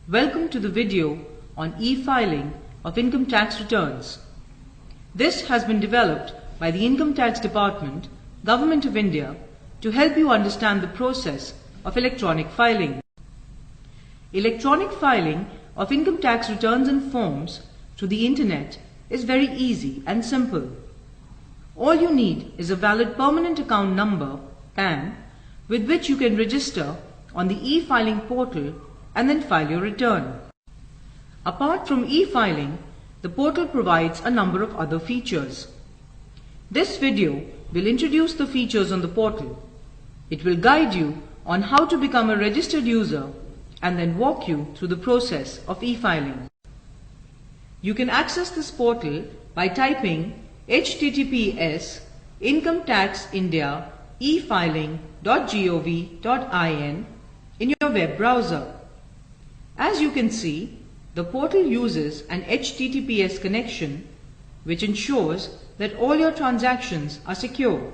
Welcome to the video on e-filing of income tax returns. This has been developed by the Income Tax Department, Government of India, to help you understand the process of electronic filing. Electronic filing of income tax returns and forms through the internet is very easy and simple. All you need is a valid permanent account number, PAN, with which you can register on the e-filing portal and then file your return. Apart from e-filing, the portal provides a number of other features. This video will introduce the features on the portal. It will guide you on how to become a registered user and then walk you through the process of e-filing. You can access this portal by typing https://incometaxindia.efiling.gov.in in your web browser. As you can see, the portal uses an HTTPS connection which ensures that all your transactions are secure.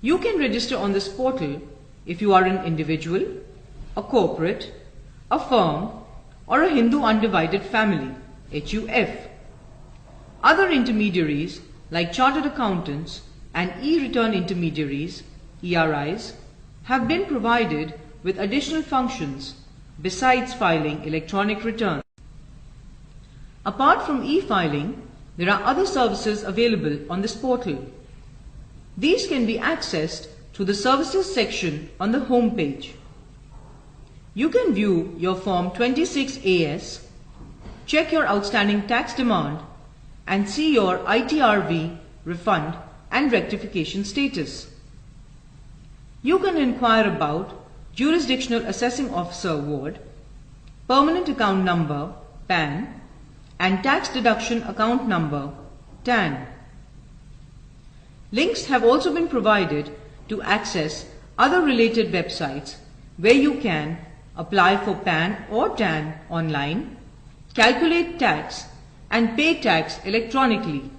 You can register on this portal if you are an individual, a corporate, a firm, or a Hindu undivided family, HUF. Other intermediaries like chartered accountants and e-return intermediaries, ERIs, have been provided with additional functions besides filing electronic returns. Apart from e-filing, there are other services available on this portal. These can be accessed through the Services section on the home page. You can view your Form 26AS, check your outstanding tax demand, and see your ITRV, refund, and rectification status. You can inquire about Jurisdictional Assessing Officer Award, Permanent Account Number, PAN, and Tax Deduction Account Number, TAN. Links have also been provided to access other related websites where you can apply for PAN or TAN online, calculate tax, and pay tax electronically.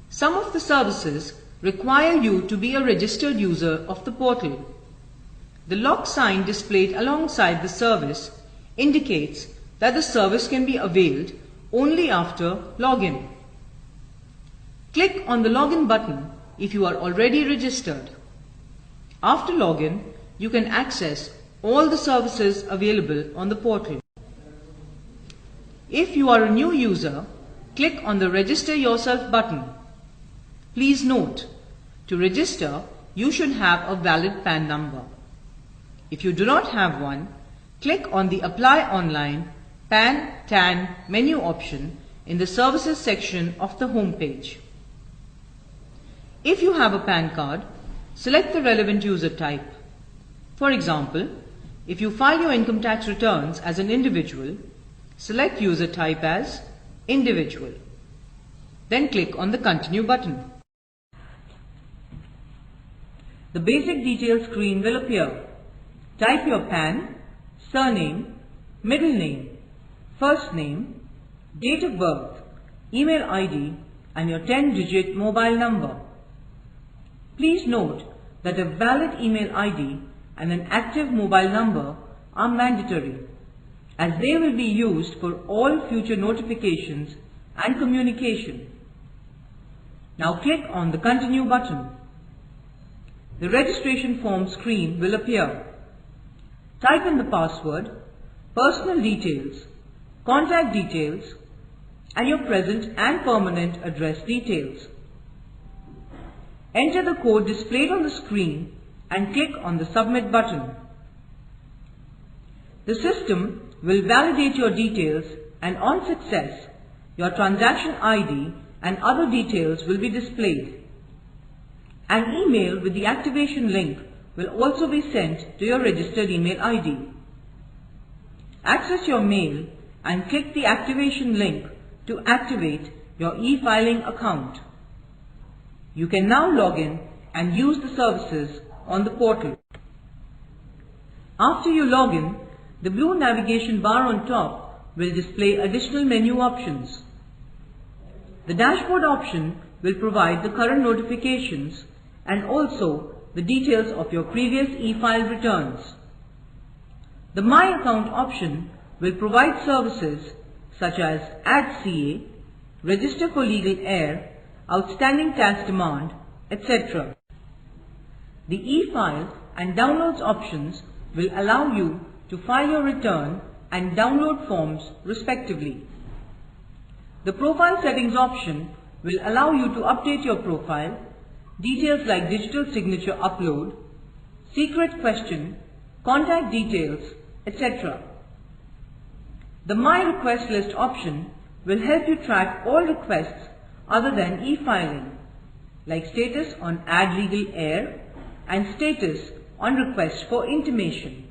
Some of the services require you to be a registered user of the portal. The lock sign displayed alongside the service indicates that the service can be availed only after login. Click on the login button if you are already registered. After login, you can access all the services available on the portal. If you are a new user, click on the Register Yourself button. Please note, to register, you should have a valid PAN number. If you do not have one, click on the Apply Online PAN TAN menu option in the Services section of the home page. If you have a PAN card, select the relevant user type. For example, if you file your income tax returns as an individual, select user type as Individual. Then click on the Continue button. The basic details screen will appear. Type your PAN, surname, middle name, first name, date of birth, email ID, and your 10-digit mobile number. Please note that a valid email ID and an active mobile number are mandatory, as they will be used for all future notifications and communication. Now click on the Continue button. The registration form screen will appear. Type in the password, personal details, contact details, and your present and permanent address details. Enter the code displayed on the screen and click on the Submit button. The system will validate your details, and on success, your transaction ID and other details will be displayed. An email with the activation link will also be sent to your registered email ID. Access your mail and click the activation link to activate your e-filing account. You can now log in and use the services on the portal. After you log in, the blue navigation bar on top will display additional menu options. The dashboard option will provide the current notifications and also the details of your previous e-file returns. The My Account option will provide services such as Add CA, Register for Legal Heir, Outstanding Tax Demand, etc. The e-file and downloads options will allow you to file your return and download forms respectively. The Profile Settings option will allow you to update your profile, details like digital signature upload, secret question, contact details, etc. The My Request List option will help you track all requests other than e-filing, like status on Add Legal Heir and status on Request for Intimation.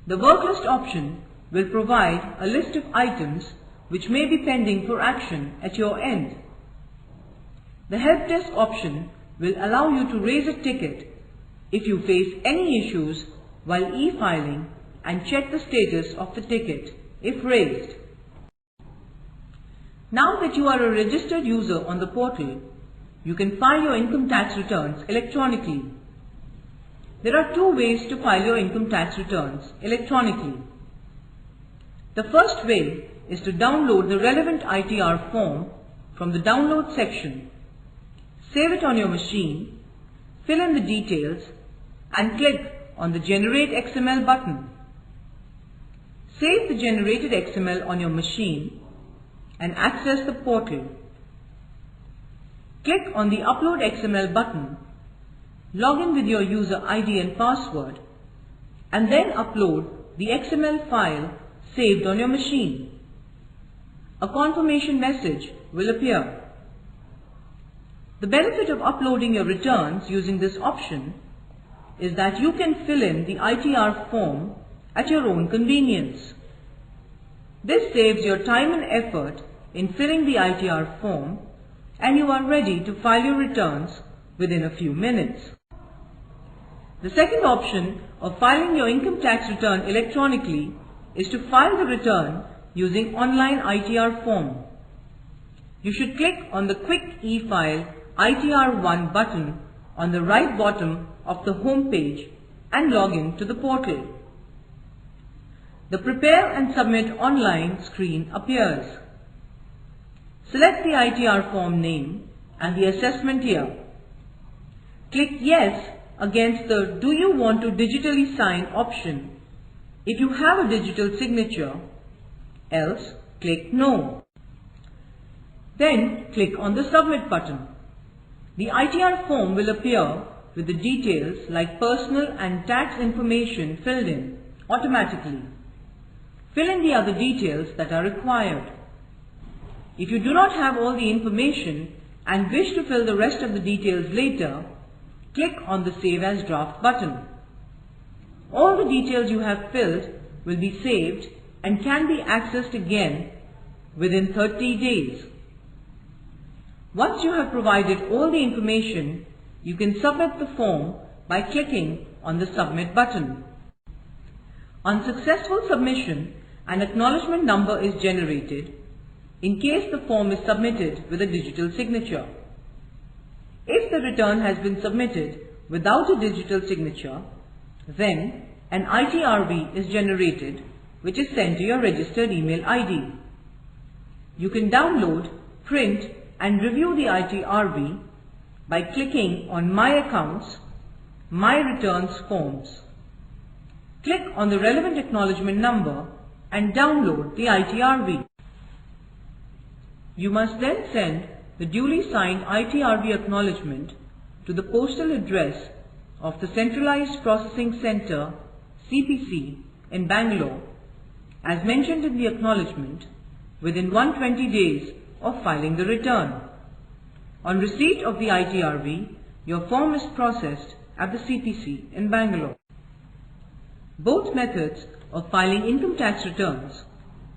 The Work List option will provide a list of items which may be pending for action at your end. The Help Desk option will allow you to raise a ticket if you face any issues while e-filing and check the status of the ticket if raised. Now that you are a registered user on the portal, you can file your income tax returns electronically. There are two ways to file your income tax returns electronically. The first way is to download the relevant ITR form from the Download section, save it on your machine, fill in the details, and click on the Generate XML button. Save the generated XML on your machine and access the portal. Click on the Upload XML button, log in with your user ID and password, and then upload the XML file saved on your machine. A confirmation message will appear. The benefit of uploading your returns using this option is that you can fill in the ITR form at your own convenience. This saves your time and effort in filling the ITR form, and you are ready to file your returns within a few minutes. The second option of filing your income tax return electronically is to file the return using online ITR form. You should click on the Quick e-file ITR1 button on the right bottom of the home page and log in to the portal. The Prepare and Submit Online screen appears. Select the ITR form name and the assessment year. Click Yes against the Do you want to digitally sign option if you have a digital signature, else click No. Then click on the Submit button. The ITR form will appear with the details like personal and tax information filled in automatically. Fill in the other details that are required. If you do not have all the information and wish to fill the rest of the details later, click on the Save as Draft button. All the details you have filled will be saved and can be accessed again within 30 days. Once you have provided all the information, you can submit the form by clicking on the Submit button. On successful submission, an acknowledgement number is generated in case the form is submitted with a digital signature. If the return has been submitted without a digital signature, then an ITRV is generated which is sent to your registered email ID. You can download, print and review the ITRV by clicking on My Accounts, My Returns Forms. Click on the relevant acknowledgement number and download the ITRV. You must then send the duly signed ITRV acknowledgement to the postal address of the Centralized Processing Center CPC in Bangalore as mentioned in the acknowledgement within 120 days of filing the return. On receipt of the ITRV, your form is processed at the CPC in Bangalore. Both methods of filing income tax returns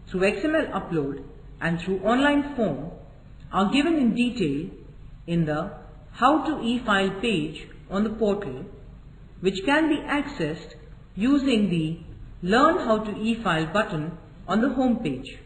through XML upload and through online form are given in detail in the How to e-file page on the portal, which can be accessed using the Learn How to e-file button on the home page.